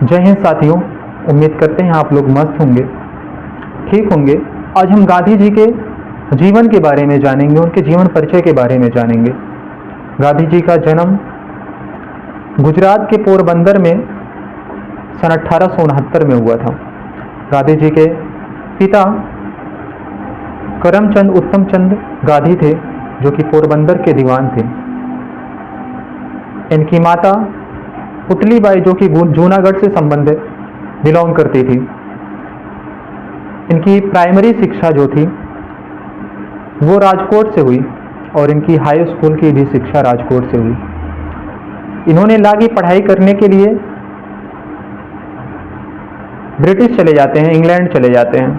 जय हिंद साथियों, उम्मीद करते हैं आप लोग मस्त होंगे, ठीक होंगे। आज हम गांधी जी के जीवन के बारे में जानेंगे, उनके जीवन परिचय के बारे में जानेंगे। गांधी जी का जन्म गुजरात के पोरबंदर में सन 1869 में हुआ था। गांधी जी के पिता करमचंद उत्तमचंद गांधी थे, जो कि पोरबंदर के दीवान थे। इनकी माता पुतलीबाई, जो कि जूनागढ़ से संबंधित बिलोंग करती थी। इनकी प्राइमरी शिक्षा जो थी वो राजकोट से हुई और इनकी हाई स्कूल की भी शिक्षा राजकोट से हुई। इन्होंने ला की पढ़ाई करने के लिए ब्रिटिश चले जाते हैं, इंग्लैंड चले जाते हैं।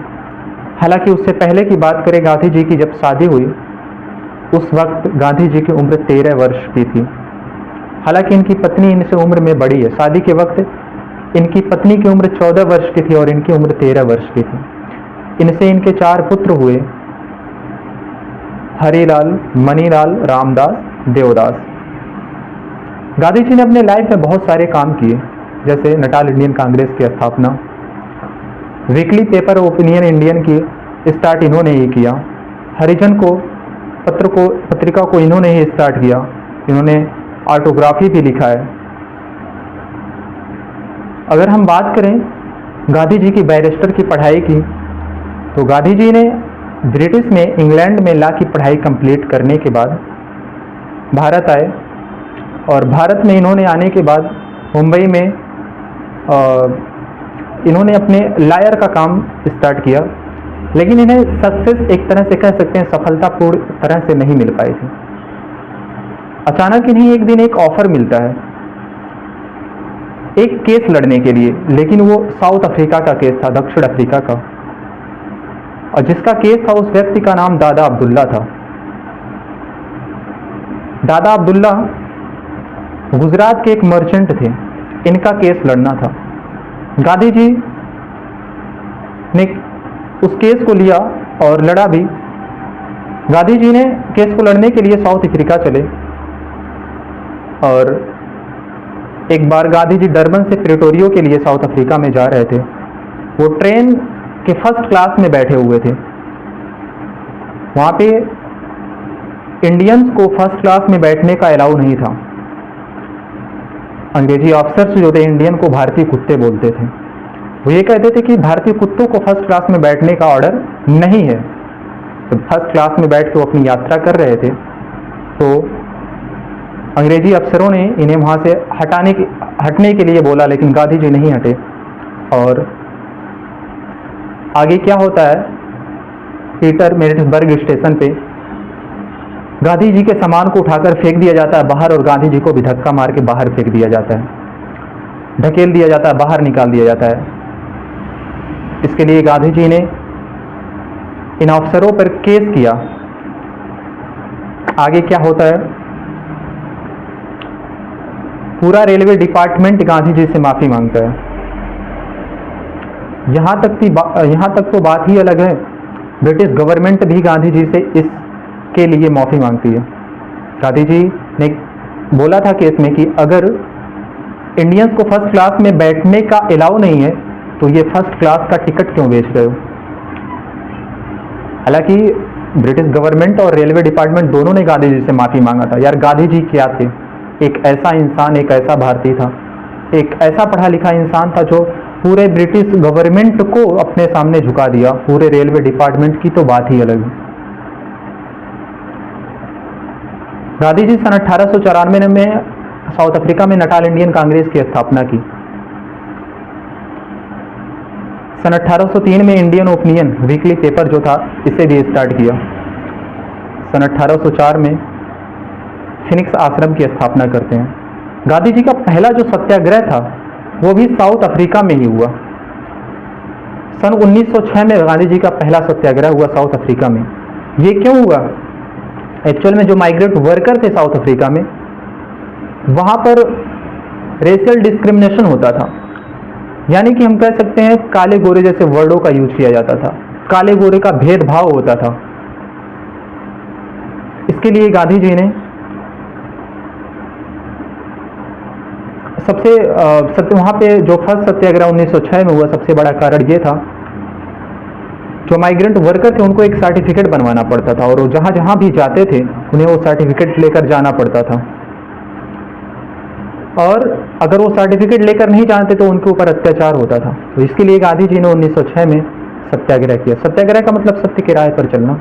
हालांकि उससे पहले की बात करें, गांधी जी की जब शादी हुई उस वक्त गांधी जी की उम्र 13 वर्ष की थी। हालांकि इनकी पत्नी इनसे उम्र में बड़ी है। शादी के वक्त इनकी पत्नी की उम्र 14 वर्ष की थी और इनकी उम्र 13 वर्ष की थी। इनसे इनके 4 पुत्र हुए, हरिलाल, मनीलाल, रामदास, देवदास। गांधी जी ने अपने लाइफ में बहुत सारे काम किए, जैसे नटाल इंडियन कांग्रेस की स्थापना, वीकली पेपर ओपिनियन इंडियन की स्टार्ट इन्होंने ही किया, हरिजन को पत्रिका को इन्होंने ही स्टार्ट किया, इन्होंने ऑटोग्राफी भी लिखा है। अगर हम बात करें गांधी जी की बैरिस्टर की पढ़ाई की, तो गांधी जी ने ब्रिटिश में इंग्लैंड में लॉ की पढ़ाई कंप्लीट करने के बाद भारत आए और भारत में इन्होंने आने के बाद मुंबई में इन्होंने अपने लॉयर का काम स्टार्ट किया, लेकिन इन्हें सक्सेस एक तरह से कह सकते हैं सफलता पूर्ण तरह से नहीं मिल पाई थी। अचानक इन्हें एक दिन एक ऑफर मिलता है एक केस लड़ने के लिए, लेकिन वो साउथ अफ्रीका का केस था, दक्षिण अफ्रीका का, और जिसका केस था उस व्यक्ति का नाम दादा अब्दुल्ला था। दादा अब्दुल्ला गुजरात के एक मर्चेंट थे, इनका केस लड़ना था। गांधी जी ने उस केस को लिया और लड़ा भी। गांधी जी ने केस को लड़ने के लिए साउथ अफ्रीका चले और एक बार गांधी जी डरबन से प्रिटोरियो के लिए साउथ अफ्रीका में जा रहे थे। वो ट्रेन के फर्स्ट क्लास में बैठे हुए थे। वहाँ पे इंडियंस को फर्स्ट क्लास में बैठने का अलाउ नहीं था। अंग्रेजी ऑफिसर्स जो थे इंडियन को भारतीय कुत्ते बोलते थे। वो ये कहते थे कि भारतीय कुत्तों को फर्स्ट क्लास में बैठने का ऑर्डर नहीं है। तो फर्स्ट क्लास में बैठ के वो अपनी यात्रा कर रहे थे, तो अंग्रेजी अफसरों ने इन्हें वहाँ से हटने के लिए बोला, लेकिन गांधी जी नहीं हटे। और आगे क्या होता है, पीटरमारिट्सबर्ग स्टेशन पे गांधी जी के सामान को उठाकर फेंक दिया जाता है बाहर और गांधी जी को भी धक्का मार के बाहर फेंक दिया जाता है, ढकेल दिया जाता है, बाहर निकाल दिया जाता है। इसके लिए गांधी जी ने इन अफसरों पर केस किया। आगे क्या होता है, पूरा रेलवे डिपार्टमेंट गांधी जी से माफी मांगता है। यहाँ तक तो बात ही अलग है, ब्रिटिश गवर्नमेंट भी गांधी जी से इसके लिए माफी मांगती है। गांधी जी ने बोला था केस में कि अगर इंडियंस को फर्स्ट क्लास में बैठने का अलाउ नहीं है तो ये फर्स्ट क्लास का टिकट क्यों बेच रहे हो। हालांकि ब्रिटिश गवर्नमेंट और रेलवे डिपार्टमेंट दोनों ने गांधी जी से माफी मांगा था। यार गांधी जी क्या थे, एक ऐसा इंसान, एक ऐसा भारतीय था, एक ऐसा पढ़ा लिखा इंसान था जो पूरे ब्रिटिश गवर्नमेंट को अपने सामने झुका दिया। पूरे रेलवे डिपार्टमेंट की तो बात ही अलग है। गांधी जी सन 1894 में साउथ अफ्रीका में नटाल इंडियन कांग्रेस की स्थापना की। सन 1803 में इंडियन ओपिनियन वीकली पेपर जो था इसे भी स्टार्ट किया। सन 1804 में फिनिक्स आश्रम की स्थापना करते हैं। गांधी जी का पहला जो सत्याग्रह था वो भी साउथ अफ्रीका में ही हुआ। सन 1906 में गांधी जी का पहला सत्याग्रह हुआ साउथ अफ्रीका में। ये क्यों हुआ? एक्चुअल में जो माइग्रेंट वर्कर थे साउथ अफ्रीका में, वहां पर रेशियल डिस्क्रिमिनेशन होता था। यानी कि हम कह सकते हैं काले गोरे जैसे वर्डों का यूज किया जाता था, काले गोरे का भेदभाव होता था। इसके लिए गांधी जी ने सबसे वहाँ पे जो फर्स्ट सत्याग्रह 1906 में हुआ, सबसे बड़ा कारण ये था, जो माइग्रेंट वर्कर थे उनको एक सर्टिफिकेट बनवाना पड़ता था, और वो जहाँ जहाँ भी जाते थे उन्हें वो सर्टिफिकेट लेकर जाना पड़ता था, और अगर वो सर्टिफिकेट लेकर नहीं जाते तो उनके ऊपर अत्याचार होता था। तो इसके लिए गांधी जी ने 1906 में सत्याग्रह किया। सत्याग्रह का मतलब सत्य के राह पर चलना,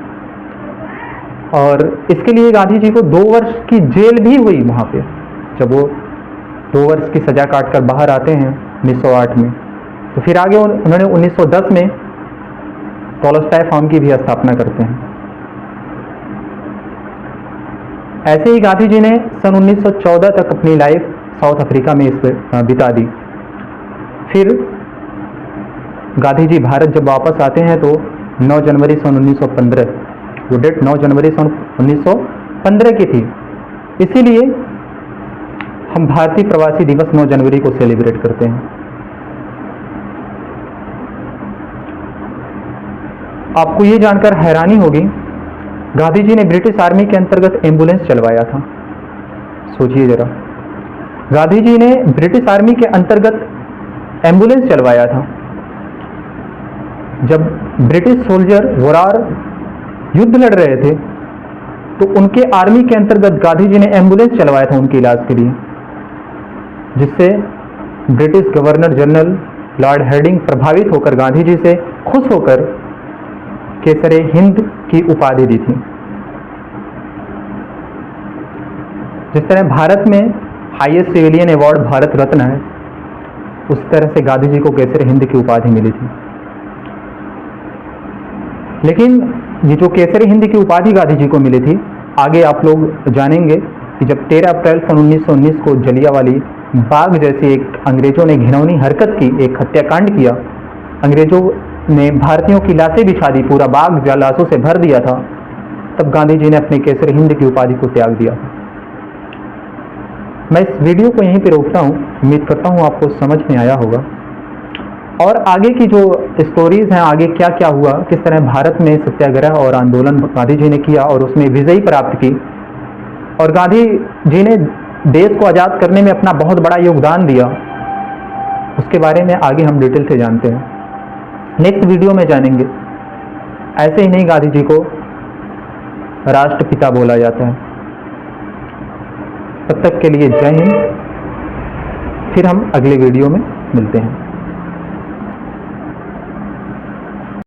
और इसके लिए गांधी जी को 2 वर्ष की जेल भी हुई वहाँ पे। जब वो 2 वर्ष की सजा काट कर बाहर आते हैं 1908 में, तो फिर आगे उन्होंने 1910 में टॉलस्टॉय फार्म की भी स्थापना करते हैं। ऐसे ही गांधी जी ने सन 1914 तक अपनी लाइफ साउथ अफ्रीका में बिता दी। फिर गांधी जी भारत जब वापस आते हैं तो 9 जनवरी सन 1915, वो डेट 9 जनवरी सन 1915 की थी, इसीलिए हम भारतीय प्रवासी दिवस 9 जनवरी को सेलिब्रेट करते हैं। आपको ये जानकर हैरानी होगी, गांधी जी ने ब्रिटिश आर्मी के अंतर्गत एम्बुलेंस चलवाया था। सोचिए जरा, गांधी जी ने ब्रिटिश आर्मी के अंतर्गत एम्बुलेंस चलवाया था। जब ब्रिटिश सोल्जर वॉर युद्ध लड़ रहे थे तो उनके आर्मी के अंतर्गत गांधी जी ने एम्बुलेंस चलवाया था उनके इलाज के लिए, जिससे British governor general Lord heading प्रभावित होकर गांधी जी से खुश होकर केसरे हिंद की उपाधि दी थी। जिस तरह भारत में highest civilian award Bharat Ratna है, उस तरह से गांधी जी को केसरे हिंद की उपाधि मिली थी। लेकिन ये जो केसरी हिंद की उपाधि गांधी जी को मिली थी, आगे आप लोग जानेंगे कि जब 13 अप्रैल सन 1919 को जलियांवाला बाग जैसी एक अंग्रेजों ने घिनौनी हरकत की, एक हत्याकांड किया, अंग्रेजों ने भारतीयों की लाशें बिछा दी, पूरा बाग लाशों से भर दिया था, तब गांधी जी ने अपनी केसरी हिंद की उपाधि को त्याग दिया। मैं इस वीडियो को यहीं पे रोकता हूँ। उम्मीद करता हूँ आपको समझ में आया होगा, और आगे की जो स्टोरीज हैं, आगे क्या क्या हुआ, किस तरह भारत में सत्याग्रह और आंदोलन गांधी जी ने किया और उसमें विजयी प्राप्त की, और गांधी जी ने देश को आज़ाद करने में अपना बहुत बड़ा योगदान दिया, उसके बारे में आगे हम डिटेल से जानते हैं, नेक्स्ट वीडियो में जानेंगे। ऐसे ही नहीं गांधी जी को राष्ट्रपिता बोला जाता है। तब तक के लिए जय हिंद। फिर हम अगले वीडियो में मिलते हैं।